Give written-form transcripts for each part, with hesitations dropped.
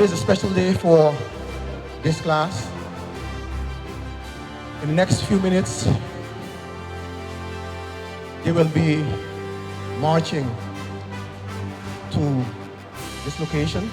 Today is a special day for this class. In the next few minutes, they will be marching to this location.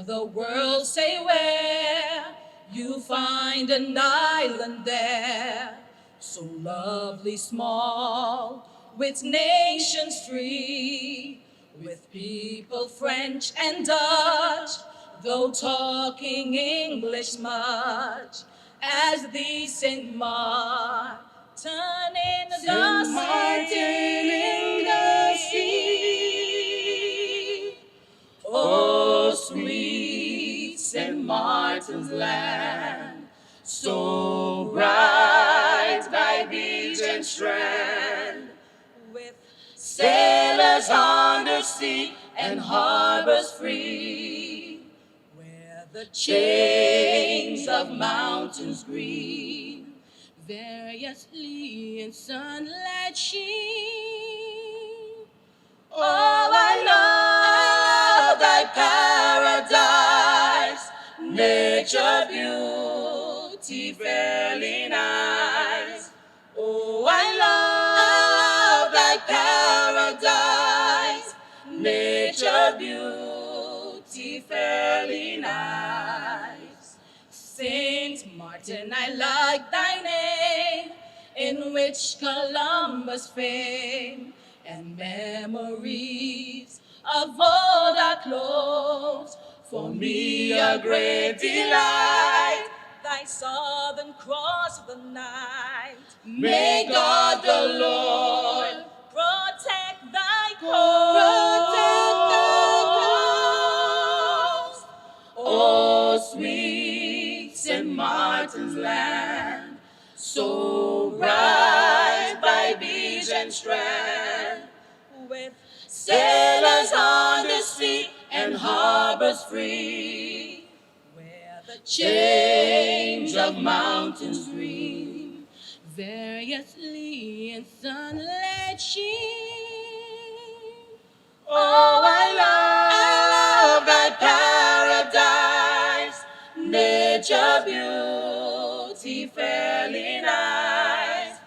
The world, say where you find an island there, so lovely small, with nations free, with people French and Dutch, though talking English much, as the Saint Martin in the sea. Oh, sweet St. Martin's land, so bright by beach and strand, with sailors on the sea and harbors free, where the chains of mountains green variously in sunlight sheen. Oh, I love thy paradise, nature beauty fairly nice. Oh, I love thy paradise, nature beauty fairly nice. Saint Martin, I like thy name, in which Columbus fame and memories of old are close. For me a great delight, thy southern cross of the night. May God the Lord protect thy coast. Oh, sweet St. Martin's land, so bright by beach and strand, with sailors on the sea and harbors free, where the change of mountains green variously in sunlight sheen. Oh, I love thy paradise, nature beauty fairly nice.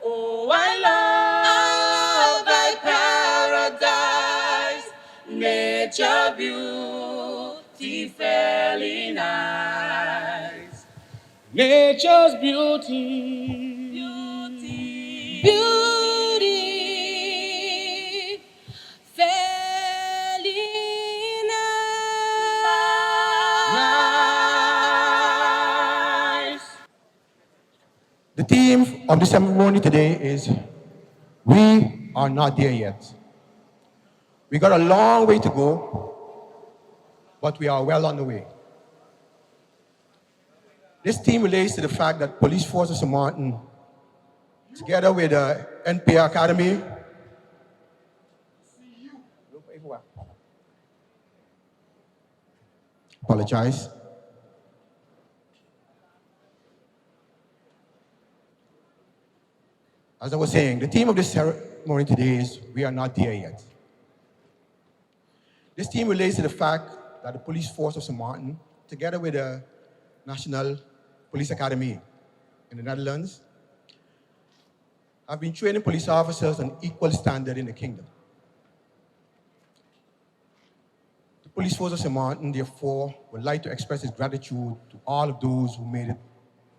Oh, I love thy paradise, nature beauty fairly nice. Nature's beauty, Beauty fairly nice. The theme of the ceremony today is "We are not there yet." We got a long way to go, but we are well on the way. This theme relates to the fact that Police Force of St. Martin, together with the NPA Academy, apologize. As I was saying, the theme of this ceremony today is "We are not there yet." This theme relates to the fact that the Police Force of St. Martin, together with the National Police Academy in the Netherlands, have been training police officers on equal standard in the kingdom. The Police Force of St. Martin, therefore, would like to express its gratitude to all of those who made it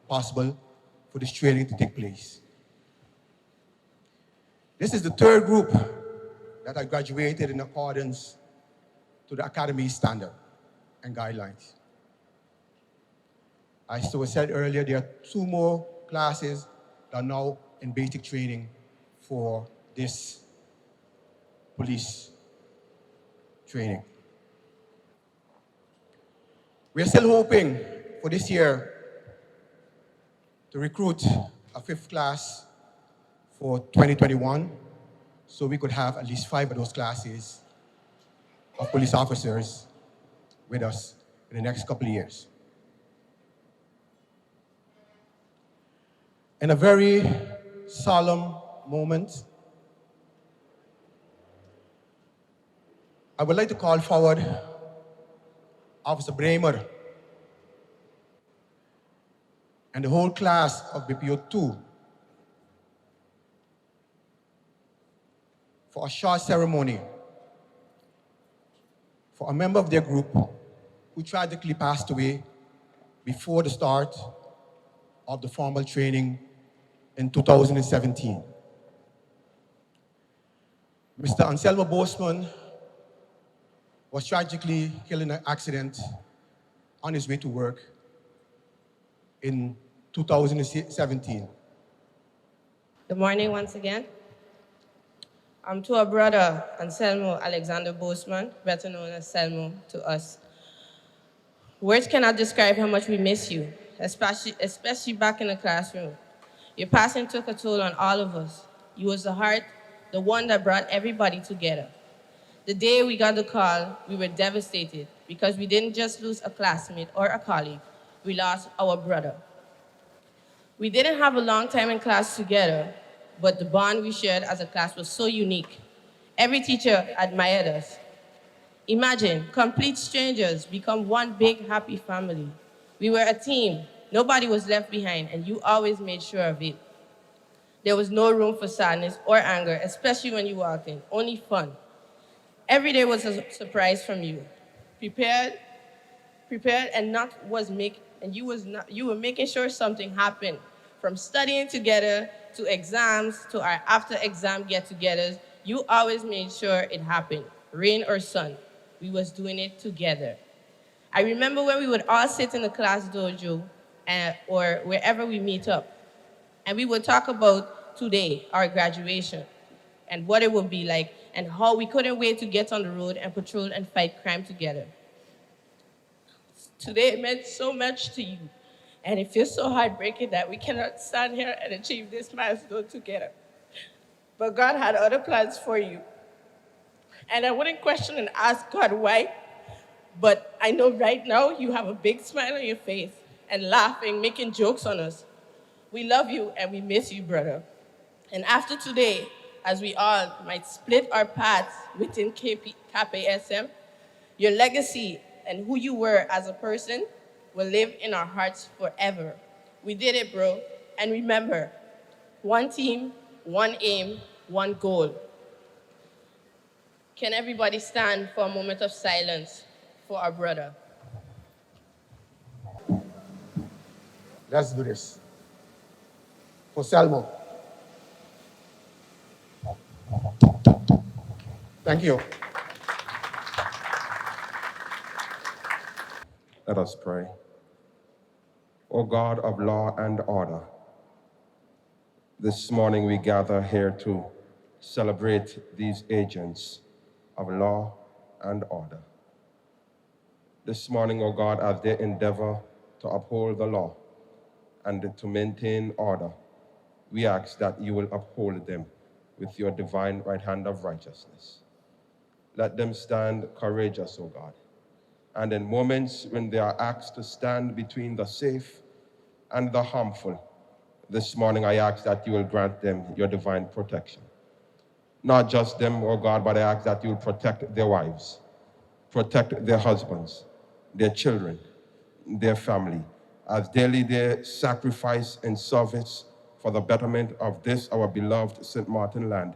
possible for this training to take place. This is the third group that I graduated in accordance to the Academy standard and guidelines. As I said earlier, there are 2 more classes that are now in basic training for this police training. We're still hoping for this year to recruit a 5th class for 2021, so we could have at least 5 of those classes of police officers with us in the next couple of years. In a very solemn moment, I would like to call forward Officer Bramer and the whole class of BPO 2 for a short ceremony for a member of their group who tragically passed away before the start of the formal training in 2017. Mr. Anselmo Boseman was tragically killed in an accident on his way to work in 2017. Good morning once again. To our brother, Anselmo Alexander Boseman, better known as Selmo to us. Words cannot describe how much we miss you, especially back in the classroom. Your passing took a toll on all of us. You was the heart, the one that brought everybody together. The day we got the call, we were devastated because we didn't just lose a classmate or a colleague, we lost our brother. We didn't have a long time in class together, but the bond we shared as a class was so unique. Every teacher admired us. Imagine, complete strangers become one big happy family. We were a team. Nobody was left behind, and you always made sure of it. There was no room for sadness or anger, especially when you walked in, only fun. Every day was a surprise from you. Prepared and you were making sure something happened. From studying together to exams to our after-exam get-togethers, you always made sure it happened, rain or sun. We was doing it together. I remember when we would all sit in the class dojo or wherever we meet up, and we would talk about today, our graduation, and what it would be like, and how we couldn't wait to get on the road and patrol and fight crime together. Today meant so much to you, and it feels so heartbreaking that we cannot stand here and achieve this milestone together. But God had other plans for you. And I wouldn't question and ask God why, but I know right now you have a big smile on your face and laughing, making jokes on us. We love you and we miss you, brother. And after today, as we all might split our paths within KPSM, your legacy and who you were as a person will live in our hearts forever. We did it, bro. And remember, one team, one aim, one goal. Can everybody stand for a moment of silence for our brother? Let's do this. For Selmo. Thank you. Let us pray. O God of law and order, this morning we gather here to celebrate these agents of law and order. This morning, O God, as they endeavor to uphold the law and to maintain order, we ask that you will uphold them with your divine right hand of righteousness. Let them stand courageous, O God. And in moments when they are asked to stand between the safe and the harmful, this morning I ask that you will grant them your divine protection. Not just them, oh God, but I ask that you will protect their wives, protect their husbands, their children, their family, as daily they sacrifice in service for the betterment of this, our beloved St. Martin land.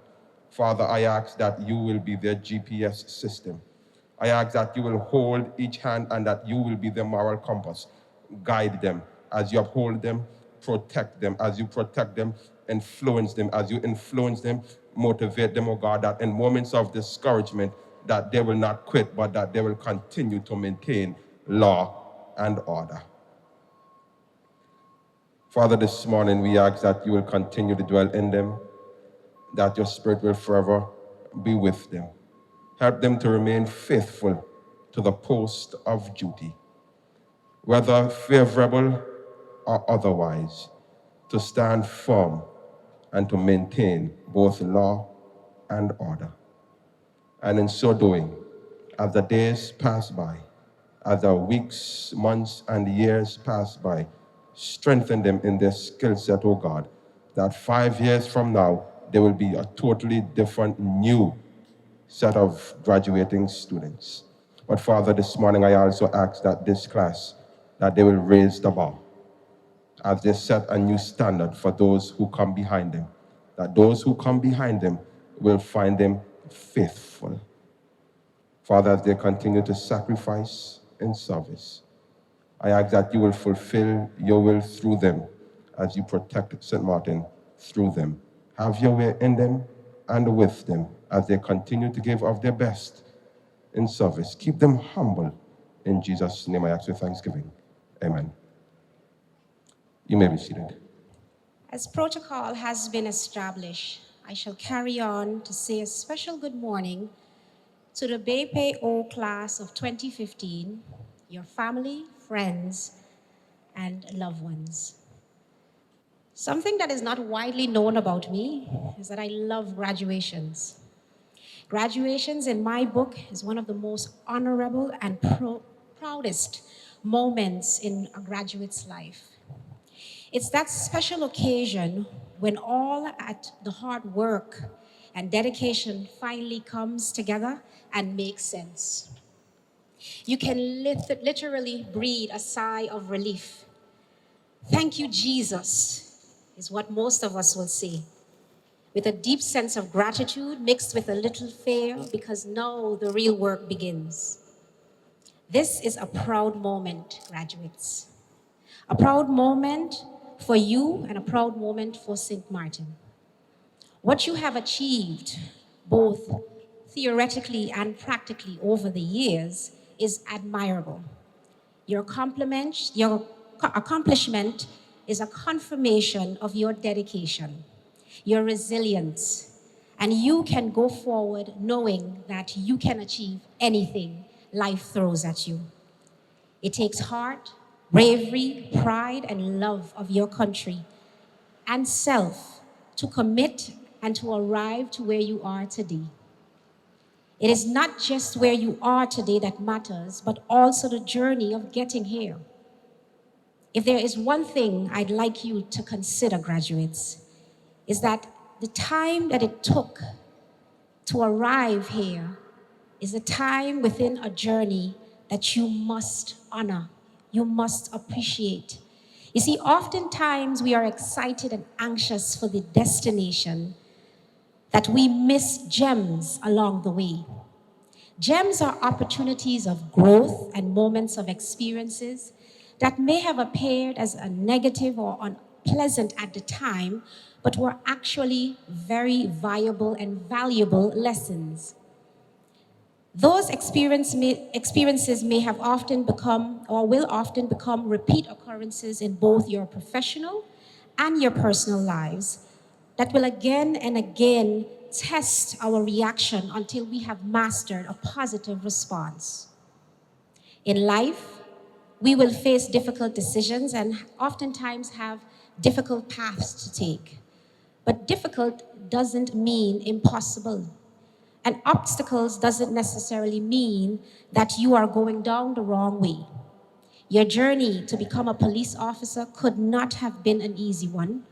Father, I ask that you will be their GPS system. I ask that you will hold each hand and that you will be their moral compass. Guide them as you uphold them, protect them. As you protect them, influence them. As you influence them, motivate them, oh God, that in moments of discouragement, that they will not quit, but that they will continue to maintain law and order. Father, this morning we ask that you will continue to dwell in them, that your Spirit will forever be with them. Help them to remain faithful to the post of duty, whether favorable or otherwise, to stand firm and to maintain both law and order. And in so doing, as the days pass by, as the weeks, months, and years pass by, strengthen them in their skill set, oh God, that 5 years from now, there will be a totally different, new set of graduating students. But Father, this morning I also ask that this class, that they will raise the bar as they set a new standard for those who come behind them, that those who come behind them will find them faithful. Father, as they continue to sacrifice in service, I ask that you will fulfill your will through them as you protect St. Martin through them. Have your way in them and with them as they continue to give of their best in service. Keep them humble. In Jesus' name I ask with thanksgiving. Amen. You may be seated. As protocol has been established, I shall carry on to say a special good morning to the Bepe O class of 2015, your family, friends, and loved ones. Something that is not widely known about me is that I love graduations. Graduations in my book is one of the most honorable and proudest moments in a graduate's life. It's that special occasion when all at the hard work and dedication finally comes together and makes sense. You can literally breathe a sigh of relief. Thank you, Jesus, is what most of us will say, with a deep sense of gratitude mixed with a little fear, because now the real work begins. This is a proud moment, graduates. A proud moment for you and a proud moment for St. Martin. What you have achieved, both theoretically and practically over the years, is admirable. Your accomplishment is a confirmation of your dedication, your resilience, and you can go forward knowing that you can achieve anything life throws at you. It takes heart, bravery, pride, and love of your country and self to commit and to arrive to where you are today. It is not just where you are today that matters, but also the journey of getting here. If there is one thing I'd like you to consider, graduates, is that the time that it took to arrive here is a time within a journey that you must honor, you must appreciate. You see, oftentimes we are excited and anxious for the destination, that we miss gems along the way. Gems are opportunities of growth and moments of experiences that may have appeared as a negative or unpleasant at the time, but were actually very viable and valuable lessons. Those experiences may have often become or will often become repeat occurrences in both your professional and your personal lives that will again and again test our reaction until we have mastered a positive response. In life, we will face difficult decisions and oftentimes have difficult paths to take. But difficult doesn't mean impossible. And obstacles doesn't necessarily mean that you are going down the wrong way. Your journey to become a police officer could not have been an easy one.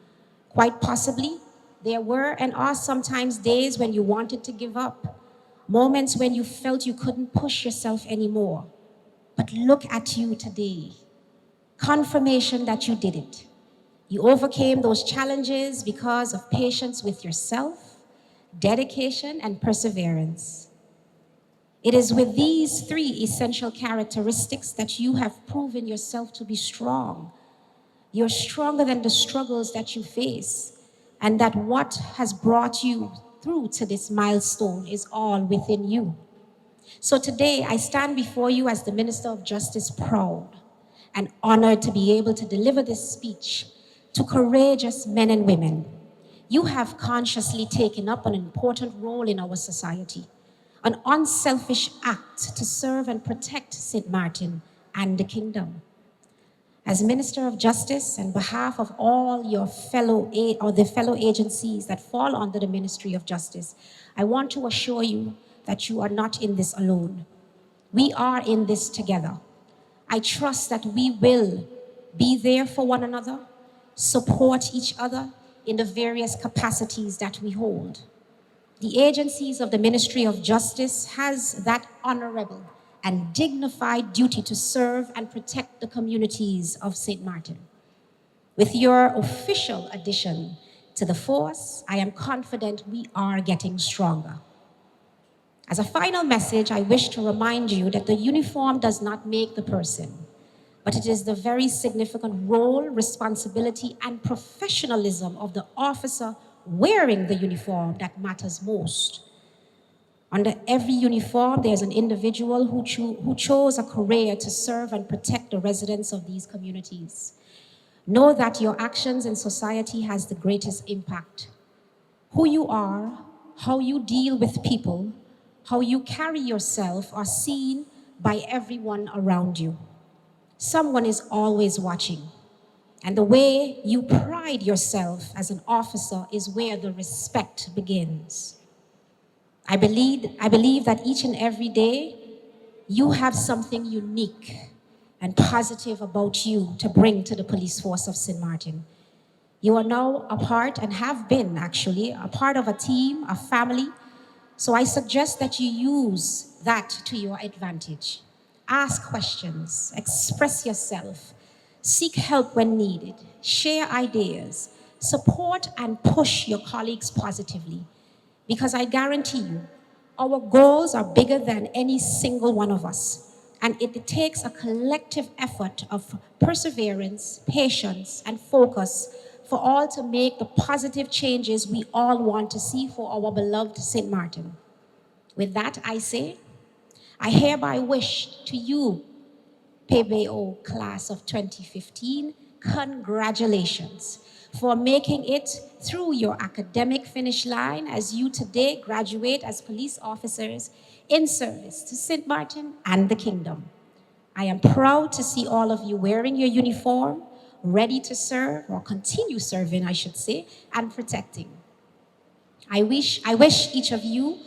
Quite possibly, there were and are sometimes days when you wanted to give up, moments when you felt you couldn't push yourself anymore. But look at you today. Confirmation that you did it. You overcame those challenges because of patience with yourself, dedication, and perseverance. It is with these three essential characteristics that you have proven yourself to be strong. You're stronger than the struggles that you face, and that what has brought you through to this milestone is all within you. So today, I stand before you as the Minister of Justice, proud and honored to be able to deliver this speech to courageous men and women. You have consciously taken up an important role in our society, an unselfish act to serve and protect St. Martin and the kingdom. As Minister of Justice, on behalf of all your fellow agencies that fall under the Ministry of Justice, I want to assure you that you are not in this alone. We are in this together. I trust that we will be there for one another, support each other in the various capacities that we hold. The agencies of the Ministry of Justice has that honorable and dignified duty to serve and protect the communities of St. Martin. With your official addition to the force, I am confident we are getting stronger. As a final message, I wish to remind you that the uniform does not make the person, but it is the very significant role, responsibility, and professionalism of the officer wearing the uniform that matters most. Under every uniform, there's an individual who chose a career to serve and protect the residents of these communities. Know that your actions in society has the greatest impact. Who you are, how you deal with people, how you carry yourself are seen by everyone around you. Someone is always watching. And the way you pride yourself as an officer is where the respect begins. I believe that each and every day, you have something unique and positive about you to bring to the police force of St. Martin. You are now a part, and have been actually, a part of a team, a family. So I suggest that you use that to your advantage. Ask questions, express yourself, seek help when needed, share ideas, support and push your colleagues positively. Because I guarantee you, our goals are bigger than any single one of us. And it takes a collective effort of perseverance, patience, and focus for all to make the positive changes we all want to see for our beloved St. Martin. With that, I say, I hereby wish to you, PBO class of 2015, congratulations for making it through your academic finish line as you today graduate as police officers in service to St. Martin and the kingdom. I am proud to see all of you wearing your uniform, ready to serve, or continue serving, I should say, and protecting. I wish each of you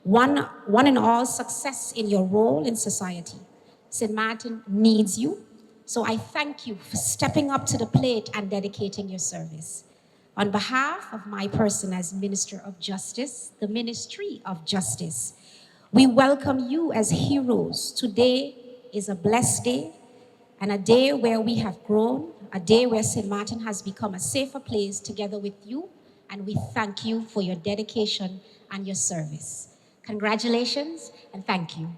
one and all success in your role in society. St. Martin needs you, so I thank you for stepping up to the plate and dedicating your service. On behalf of my person as Minister of Justice, the Ministry of Justice, we welcome you as heroes. Today is a blessed day, and a day where we have grown, a day where St. Martin has become a safer place together with you, and we thank you for your dedication and your service. Congratulations, and thank you.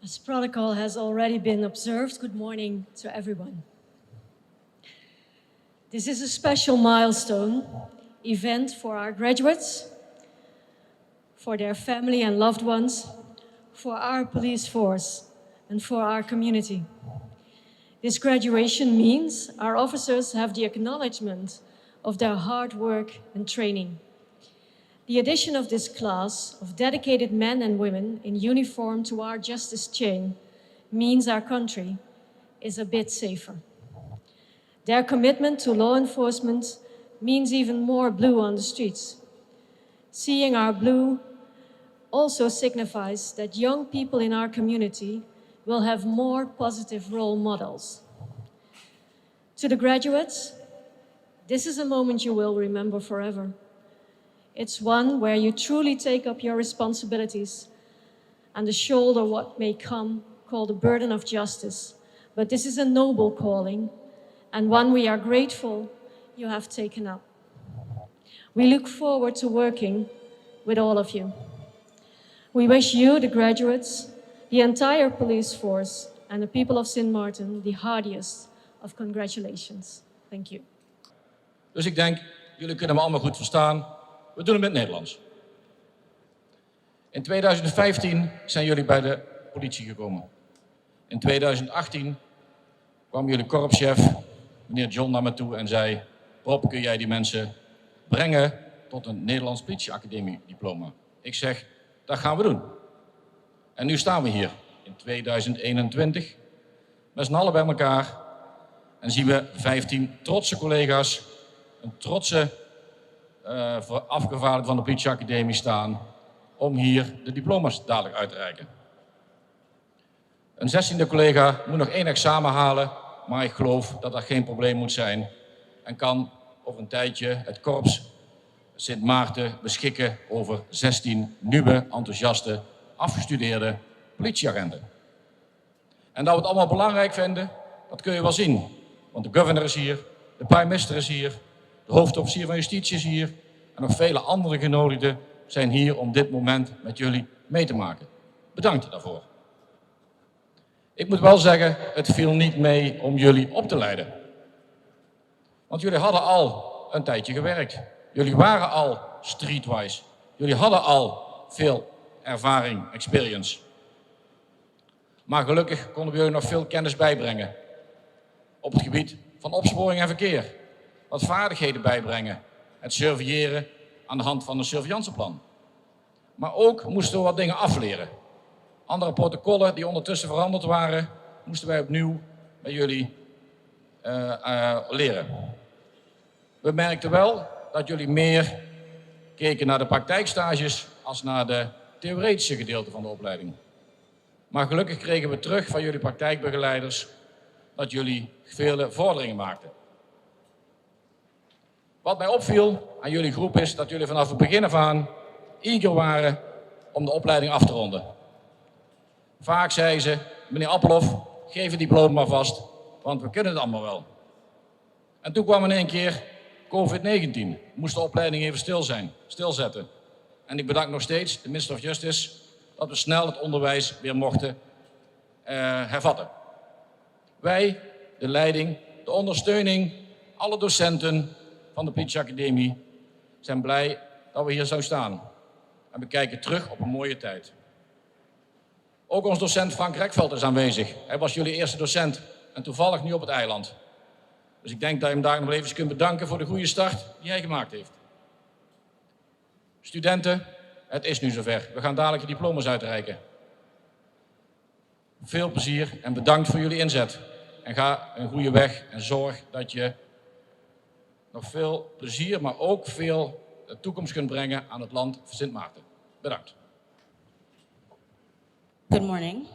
As protocol has already been observed, good morning to everyone. This is a special milestone event for our graduates, for their family and loved ones, for our police force, and for our community. This graduation means our officers have the acknowledgement of their hard work and training. The addition of this class of dedicated men and women in uniform to our justice chain means our country is a bit safer. Their commitment to law enforcement means even more blue on the streets. Seeing our blue also signifies that young people in our community will have more positive role models. To the graduates, this is a moment you will remember forever. It's one where you truly take up your responsibilities and shoulder what may come called the burden of justice. But this is a noble calling and one we are grateful you have taken up. We look forward to working with all of you. We wish you, the graduates, the entire police force, and the people of St. Martin the heartiest of congratulations. Thank you. Dus ik denk, jullie kunnen me allemaal goed verstaan. We doen het in het Nederlands. In 2015 zijn jullie bij de politie gekomen. In 2018 kwam jullie korpschef, meneer John, naar me toe en zei: Rob, kun jij die mensen brengen tot een Nederlands politieacademie-diploma? Ik zeg, dat gaan we doen. En nu staan we hier in 2021, met z'n allen bij elkaar, en zien we 15 trotse collega's, een trotse afgevaardigde van de politieacademie staan, om hier de diploma's dadelijk uit te reiken. Een 16e collega moet nog 1 examen halen, maar ik geloof dat dat geen probleem moet zijn en kan over een tijdje het korps Sint Maarten beschikken over 16 nieuwe, enthousiaste, afgestudeerde politieagenten. En dat we het allemaal belangrijk vinden, dat kun je wel zien. Want de governor is hier, de prime minister is hier, de hoofdofficier van justitie is hier en nog vele andere genodigden zijn hier om dit moment met jullie mee te maken. Bedankt daarvoor. Ik moet wel zeggen, het viel niet mee om jullie op te leiden. Want jullie hadden al een tijdje gewerkt. Jullie waren al streetwise. Jullie hadden al veel ervaring, experience. Maar gelukkig konden we jullie nog veel kennis bijbrengen. Op het gebied van opsporing en verkeer. Wat vaardigheden bijbrengen. Het surveilleren aan de hand van een surveillanceplan. Maar ook moesten we wat dingen afleren. Andere protocollen die ondertussen veranderd waren, moesten wij opnieuw bij jullie leren. We merkten wel dat jullie meer keken naar de praktijkstages als naar de theoretische gedeelte van de opleiding. Maar gelukkig kregen we terug van jullie praktijkbegeleiders dat jullie vele vorderingen maakten. Wat mij opviel aan jullie groep is dat jullie vanaf het begin af aan eager waren om de opleiding af te ronden. Vaak zei ze, meneer Appelhoff, geef het diploma maar vast, want we kunnen het allemaal wel. En toen kwam in één keer COVID-19. Moest de opleiding even stilzetten. En ik bedank nog steeds de minister of Justice dat we snel het onderwijs weer mochten hervatten. Wij, de leiding, de ondersteuning, alle docenten van de politieacademie zijn blij dat we hier zo staan. En we kijken terug op een mooie tijd. Ook ons docent Frank Rekveld is aanwezig. Hij was jullie eerste docent en toevallig nu op het eiland. Dus ik denk dat je hem daar nog even kunt bedanken voor de goede start die hij gemaakt heeft. Studenten, het is nu zover. We gaan dadelijk de diploma's uitreiken. Veel plezier en bedankt voor jullie inzet. En ga een goede weg en zorg dat je nog veel plezier, maar ook veel toekomst kunt brengen aan het land van Sint Maarten. Bedankt. Good morning.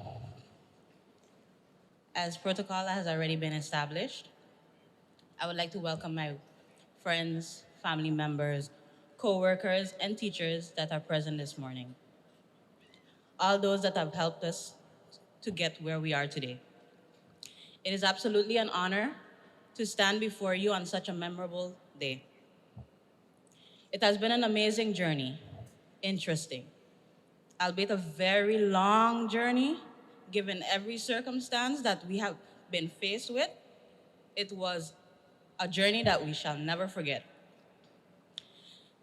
As protocol has already been established, I would like to welcome my friends, family members, co-workers, and teachers that are present this morning. All those that have helped us to get where we are today. It is absolutely an honor to stand before you on such a memorable day. It has been an amazing journey, interesting, albeit a very long journey, given every circumstance that we have been faced with. It was a journey that we shall never forget.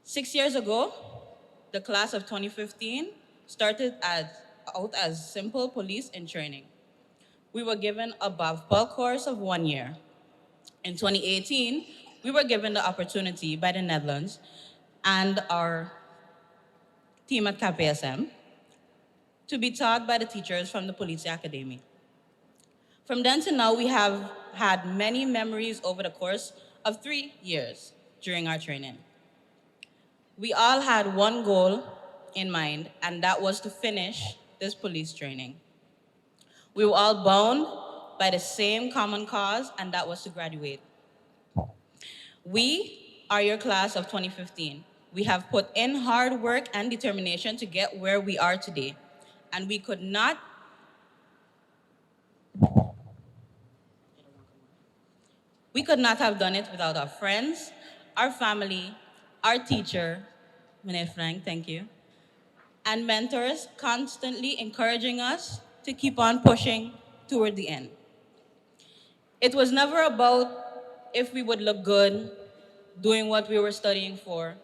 6 years ago, the class of 2015 started out as simple police in training. We were given a bulk course of 1 year. In 2018, we were given the opportunity by the Netherlands and our team at KPSM to be taught by the teachers from the Police Academy. From then to now, we have had many memories over the course of 3 years during our training. We all had one goal in mind, and that was to finish this police training. We were all bound by the same common cause, and that was to graduate. We are your class of 2015. We have put in hard work and determination to get where we are today, and we could not have done it without our friends, our family, our teacher, Meneer Frank, thank you, and mentors constantly encouraging us to keep on pushing toward the end. It was never about if we would look good doing what we were studying for,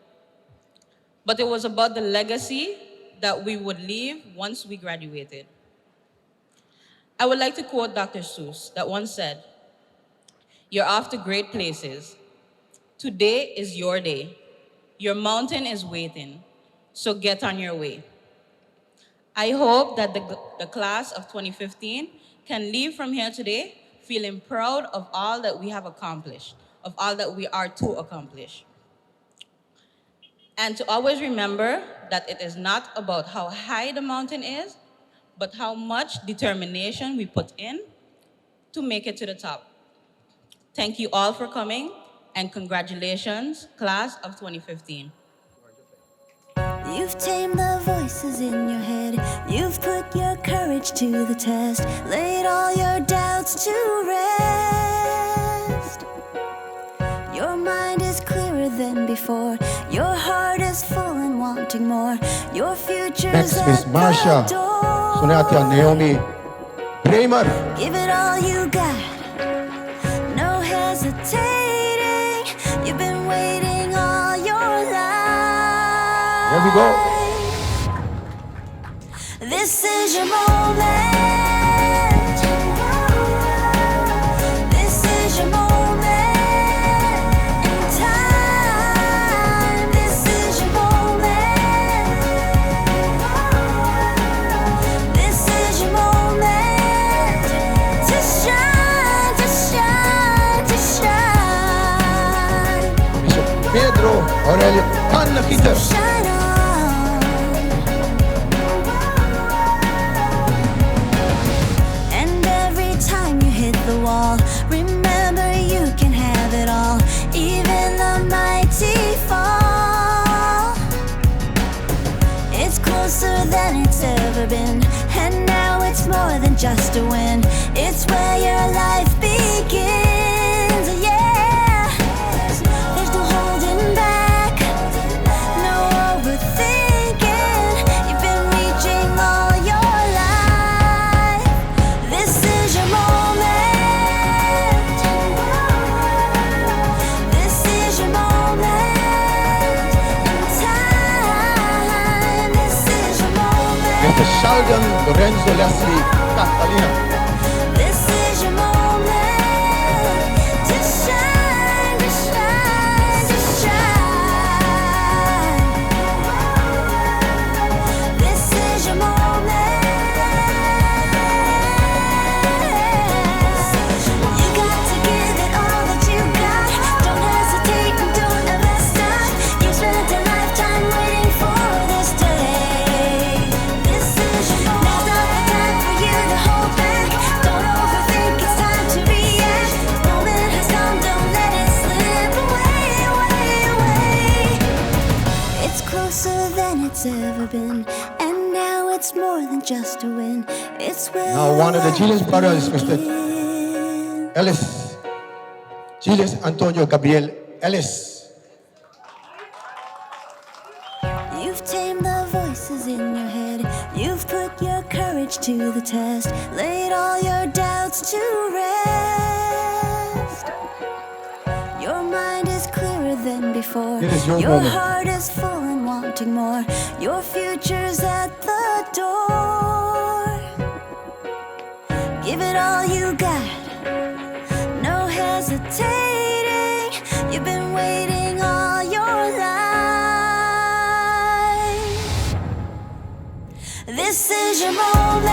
but it was about the legacy that we would leave once we graduated. I would like to quote Dr. Seuss that once said, "You're off to great places. Today is your day. Your mountain is waiting, so get on your way." I hope that the class of 2015 can leave from here today feeling proud of all that we have accomplished, of all that we are to accomplish. And to always remember that it is not about how high the mountain is, but how much determination we put in to make it to the top. Thank you all for coming, and congratulations, class of 2015. You've tamed the voices in your head. You've put your courage to the test. Laid all your doubts to rest. Your mind is clearer than before. Your heart is full and wanting more. Your future's Next, Miss at Marsha the door. Sonatia Naomi Bramer. Give it all you got. No hesitating. You've been waiting all your life. Here we go. This is your moment. This is your moment in time. This is your moment. This is your moment to shine, to shine, to shine. Bishop Pedro Aurelio Canakita. Shine on. And every time you hit the wall, remember you can have it all, even the mighty fall. It's closer than it's ever been, and now it's more than just a win. It's where your life begins, yeah. There's no holding back, no overthinking. You've been reaching all your life. This is your moment. This is your moment in time. This is your moment. Mr. Sheldon Lorenzo Leslie Catalina. This is your moment to shine, to shine, to shine. This is your moment. You got to give it all that you got. Don't hesitate and don't ever stop. You've spent a lifetime waiting for this day. This is your moment. Now's not the time for you to hold back. Don't overthink, it's time to react. The moment has come, don't let it slip away, away, away. It's closer than it's ever been, and now it's more than just a win. It's where Now one of the Julius brothers, Mr. begin. Ellis. Julius Antonio Gabriel Ellis. You've tamed the voices in your head. You've put your courage to the test. Laid all your doubts to rest. Your mind is clearer than before. It is your Your moment. heart is full and wanting more. Your future's at the door. Give it all you got. No hesitating. You've been waiting all your life. This is your moment.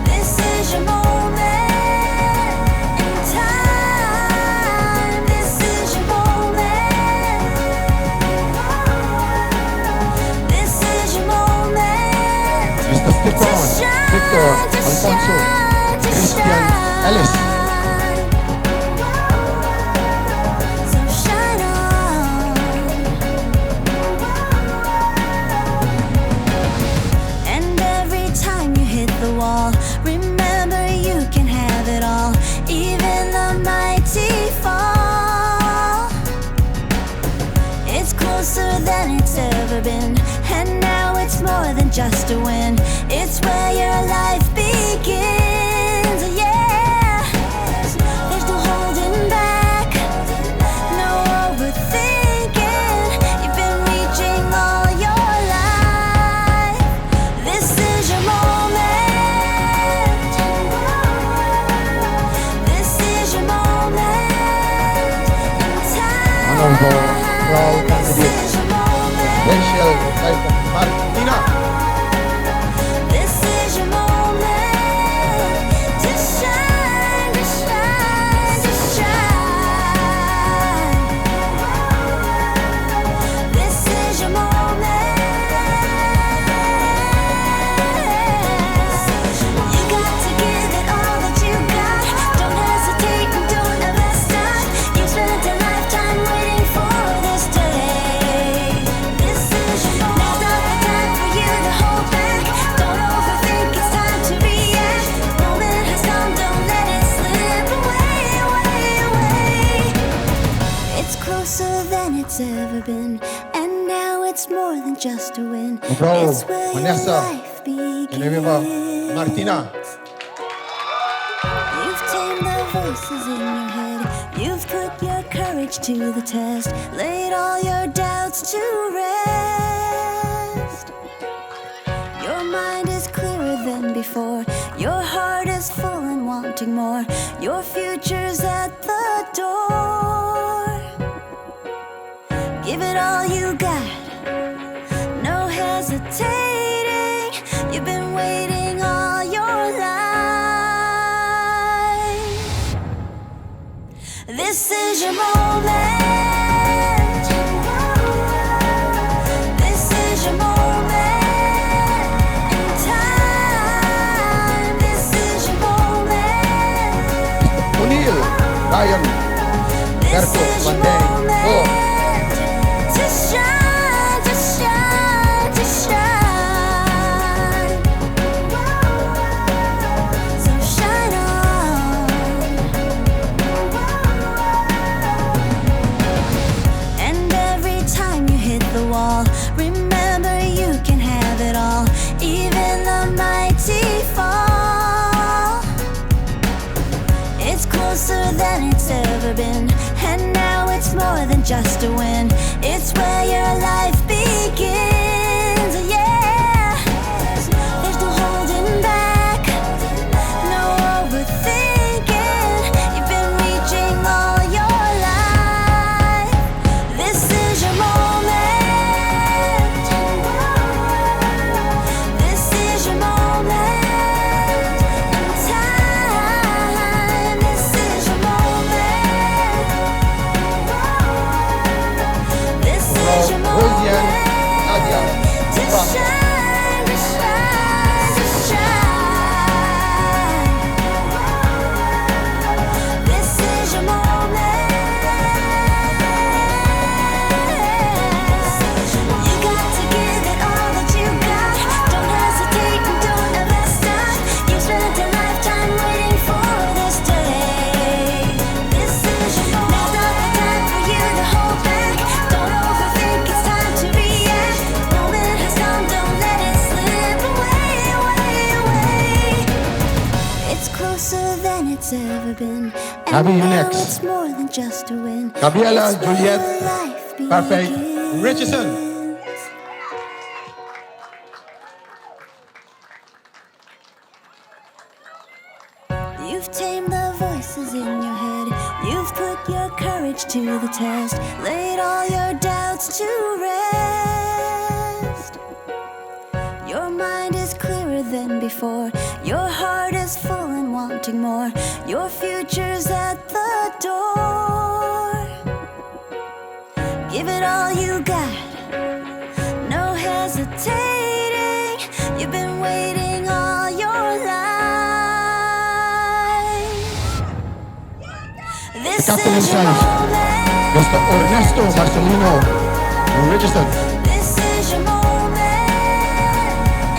This is your moment in time. This is your moment. This is your moment. Mr. Stefan Victor Alfonso Christian Ellis. So shine on. And every time you hit the wall, remember you can have it all, even the mighty fall. It's closer than it's ever been, and now it's more than just a win. It's where your life begins, yeah. There's no holding back, no overthinking. just to win. Mevrouw It's where your Vanessa, life begins. en dan hebben we Martina. You've tamed the voices in your head. You've put your courage to the test. Laid all your doubts to rest. Your mind is clearer than before. Your heart is full and wanting more. Your future's at the door. Give it all you got. No hesitating. You've been waiting all your life. This is your moment. This is your moment in time. This is your moment. O'Neill, Ryan, This Berto, is your Van Dijk, moment Go. to shine, to shine, to shine. So shine on. And every time you hit the wall, remember you can have it all, even the mighty fall. It's closer than it's ever been, and now it's more than just a win. It's where your life begins, yeah. There's no holding back, no overthinking. You've been reaching all your life. This is your moment. This is your moment in time. This is your moment. This is your Rosian, Nadia, moment to Frank. shine, to shine, to shine. This is your moment. You got to give it all that you got. Don't hesitate and don't ever stop. You've spent a lifetime waiting for this day. This is your moment. Now's not the time for you to hold back. Don't overthink, it's time to react. The moment has come, don't let it slip away, away, away. It's closer than it's ever been, and Abby, you now next. it's more than just a win. Gabriella, It's where Juliet, your life Perfect, begins. Richardson. You've tamed the voices in your head. You've put your courage to the test. Laid all your doubts to rest. Your mind is clearer than before. Your heart is full and wanting more. Your future's at the door. Give it all you got. No hesitating. You've been waiting all your life. This Captain is your himself, moment. Mr. Ernesto Marcelino Richardson. This is your moment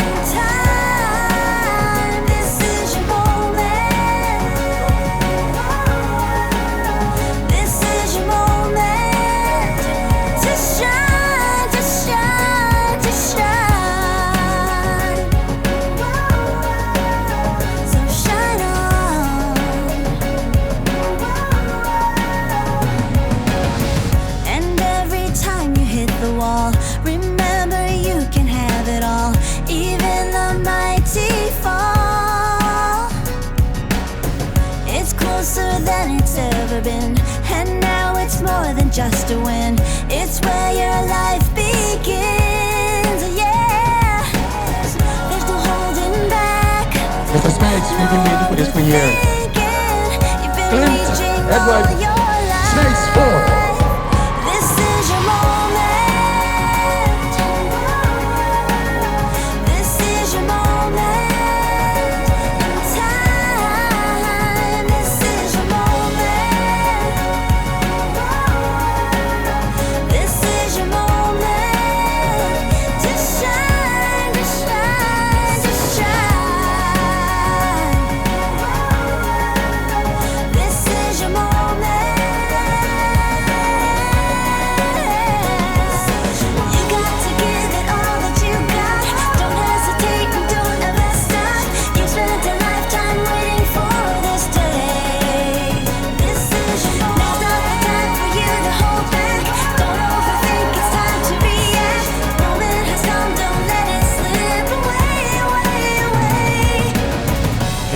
in time. This is your moment. This is your moment to shine, to shine, to shine. So shine on. And every time you hit the wall, remember you can have it all, even the mighty fall. It's closer than it's ever been, and now it's more than just a win. It's where your life begins, yeah. There's no holding back. Mr. Snipes, we've been waiting for this for years. You've been Clint reaching Edward all your life. Snipes, 4. This is your moment. This is your moment in time. This is your moment. This is your moment to shine, to shine, to shine. This is your moment.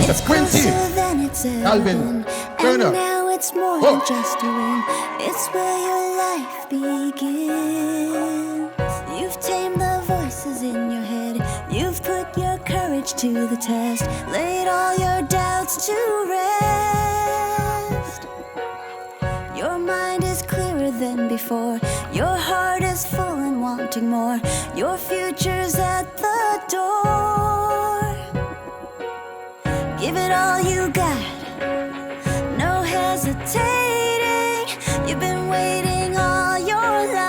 It's closer than it's ever Alvin, been. Turner. And now it's more than just a win. It's where your life begins. You've tamed the voices in your head. You've put your courage to the test. Laid all your doubts to rest. Your mind is clearer than before. Your heart is full and wanting more. Your future's at the door. Give it all you got. No hesitating. You've been waiting all your life.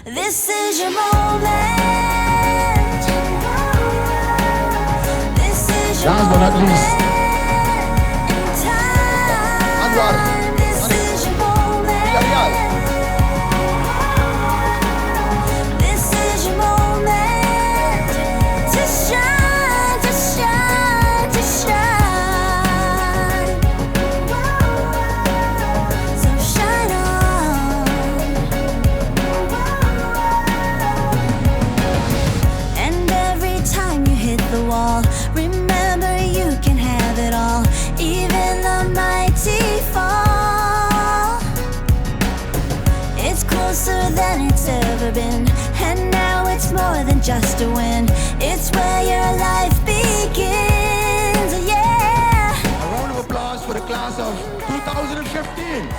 This is your moment. This is your Last but not least, moment. Anwar. This is your moment. Villarreal. This is your moment to shine, to shine, to shine. So shine on. And every time you hit the wall, remember you can have it all, even the mighty fall. It's closer than it's ever been, and now it's more than just a win. It's where your life begins, yeah. A round of applause for the class of 2015.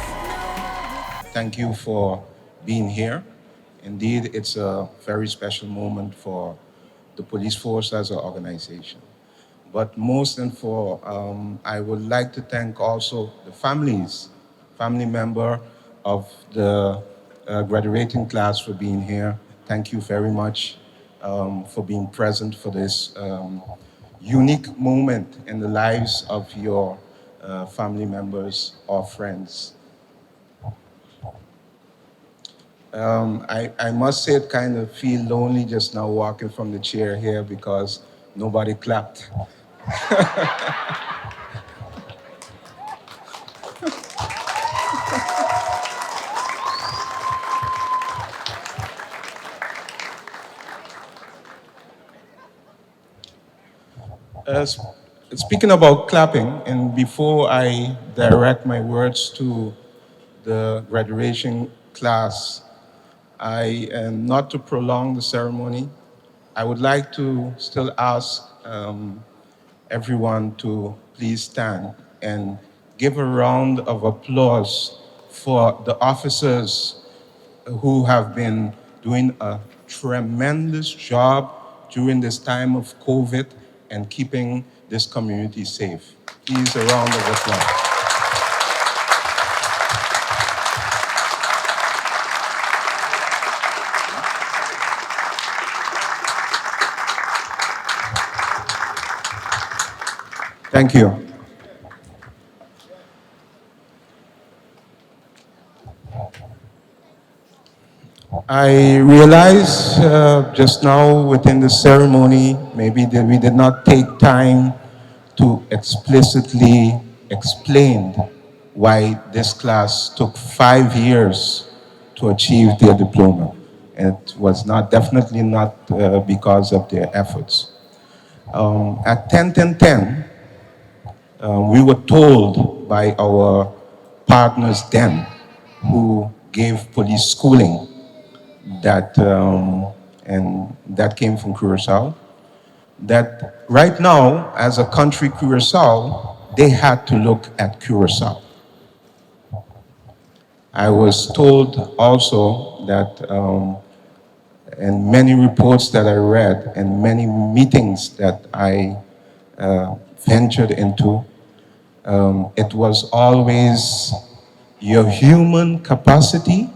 Thank you for being here. Indeed, it's a very special moment for the police force as an organization. But most and for, I would like to thank also the family member of the graduating class for being here. Thank you very much for being present for this unique moment in the lives of your family members or friends. I must say it kind of feel lonely just now walking from the chair here because nobody clapped. Speaking about clapping, and before I direct my words to the graduation class, not to prolong the ceremony, I would like to still ask everyone to please stand and give a round of applause for the officers who have been doing a tremendous job during this time of COVID and keeping this community safe. Please, a round of applause. Thank you. I realize just now within the ceremony, maybe that we did not take time to explicitly explain why this class took 5 years to achieve their diploma. It was definitely not because of their efforts. At 10-10-10, we were told by our partners then, who gave police schooling, that and that came from Curacao, that right now, as a country, Curacao, they had to look at Curacao. I was told also that in many reports that I read and many meetings that I ventured into, it was always your human capacity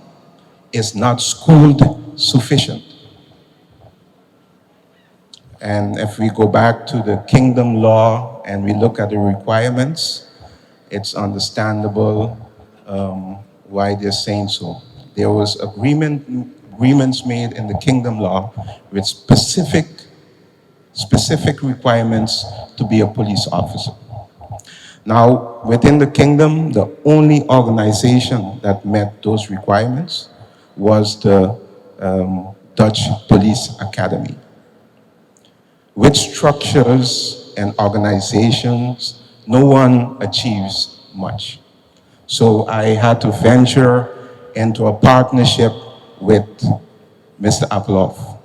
is not schooled sufficient. And if we go back to the kingdom law and we look at the requirements, it's understandable why they're saying so. There was agreements made in the kingdom law with specific requirements to be a police officer. Now, within the kingdom, the only organization that met those requirements was the Dutch Police Academy. with structures and organizations, no one achieves much. So I had to venture into a partnership with Mr. Applehoff.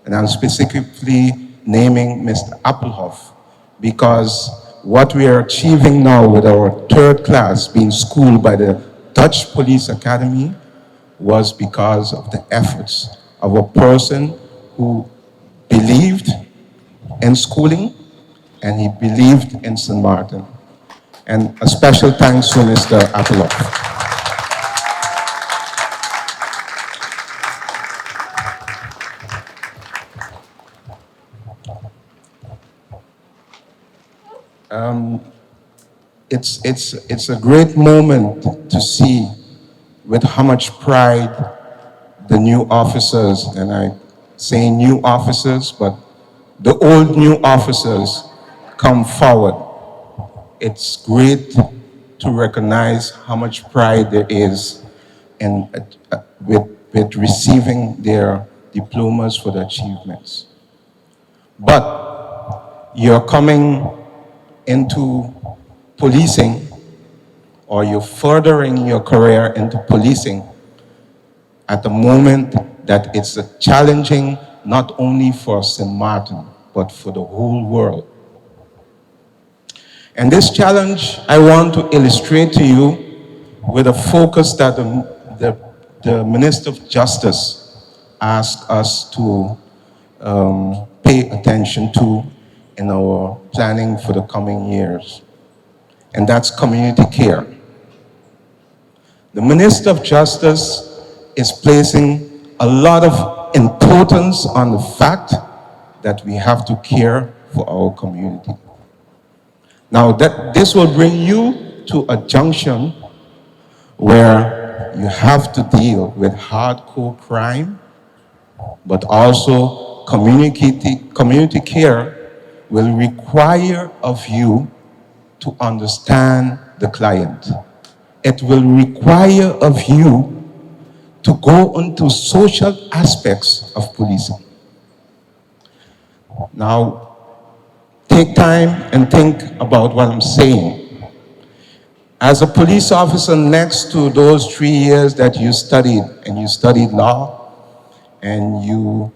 And I'm specifically naming Mr. Applehoff because what we are achieving now with our third class being schooled by the Dutch Police Academy was because of the efforts of a person who believed in schooling and he believed in St. Martin. And a special thanks to Mr. Applehoff. It's a great moment to see with how much pride the new officers, and I say new officers, but the old new officers come forward. It's great to recognize how much pride there is in, with receiving their diplomas for their achievements. But you're coming into policing, or you're furthering your career into policing at the moment that it's challenging not only for St. Martin, but for the whole world. And this challenge I want to illustrate to you with a focus that the Minister of Justice asked us to pay attention to in our planning for the coming years. And that's community care. The Minister of Justice is placing a lot of importance on the fact that we have to care for our community. Now, this will bring you to a junction where you have to deal with hardcore crime, but also community care will require of you to understand the client. It will require of you to go into social aspects of policing. Now, take time and think about what I'm saying. As a police officer, next to those 3 years that you studied, and you studied law, and you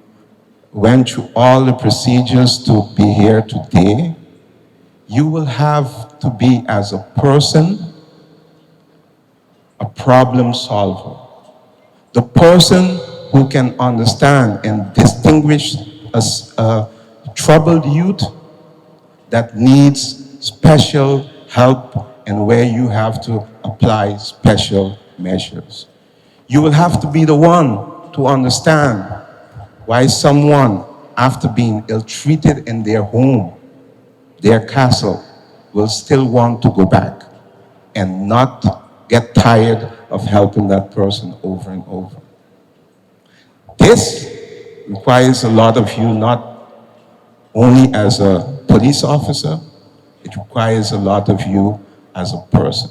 went through all the procedures to be here today, you will have to be, as a person, a problem solver. The person who can understand and distinguish a troubled youth that needs special help and where you have to apply special measures. You will have to be the one to understand why someone, after being ill-treated in their home, their castle, will still want to go back and not get tired of helping that person over and over. This requires a lot of you, not only as a police officer, it requires a lot of you as a person.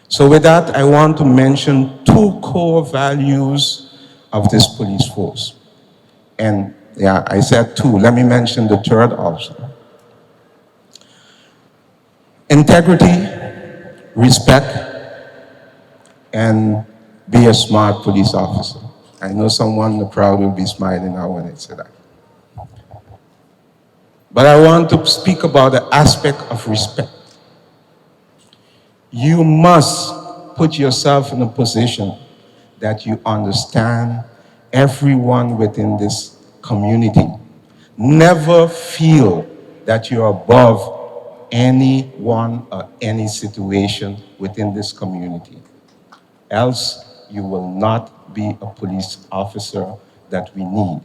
So with that, I want to mention 2 core values of this police force. And yeah, I said 2. Let me mention the third also. Integrity, respect, and be a smart police officer. I know someone in the crowd will be smiling now when I say that. But I want to speak about the aspect of respect. You must put yourself in a position that you understand everyone within this community. Never feel that you're above anyone or any situation within this community. Else you will not be a police officer that we need.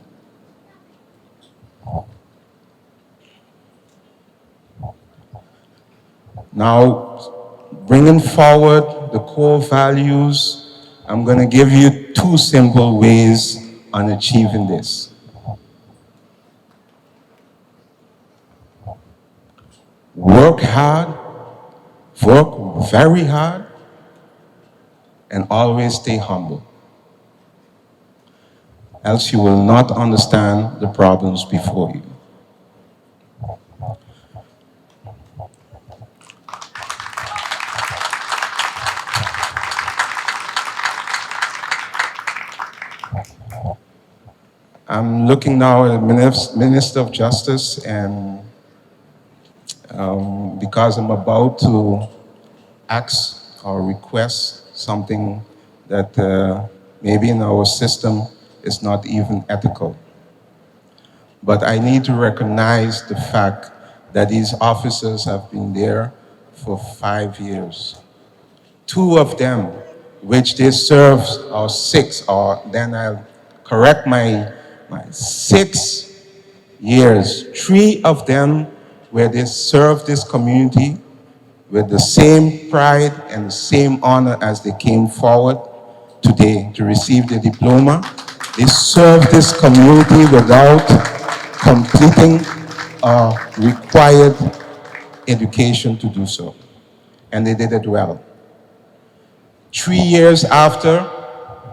Now, bringing forward the core values, I'm going to give you 2 simple ways on achieving this. Work hard, work very hard, and always stay humble. Else you will not understand the problems before you. I'm looking now at the Minister of Justice, and because I'm about to ask or request something that maybe in our system is not even ethical. But I need to recognize the fact that these officers have been there for 5 years. 2 of them, which they served, or 6, or then I'll correct my 6 years. 3 of them where they served this community with the same pride and the same honor as they came forward today to receive the diploma. They served this community without completing required education to do so. And they did it well. 3 years after,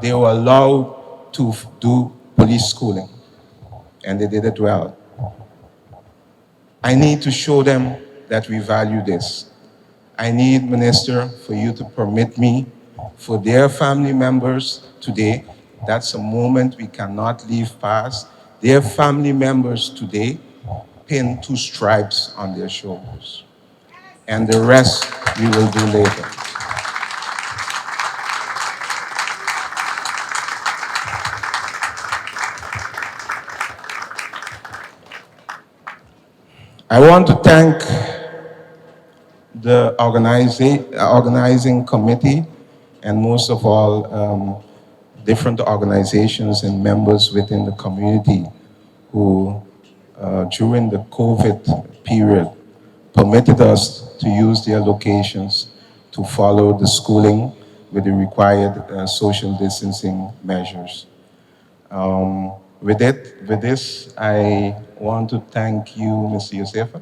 they were allowed to do police schooling. And they did it well. I need to show them that we value this. I need, Minister, for you to permit me, for their family members today, that's a moment we cannot leave past. Their family members today pin 2 stripes on their shoulders. And the rest we will do later. I want to thank the organizing committee, and most of all, different organizations and members within the community who, during the COVID period, permitted us to use their locations to follow the schooling with the required social distancing measures. With this, I want to thank you, Mr. Yosefa,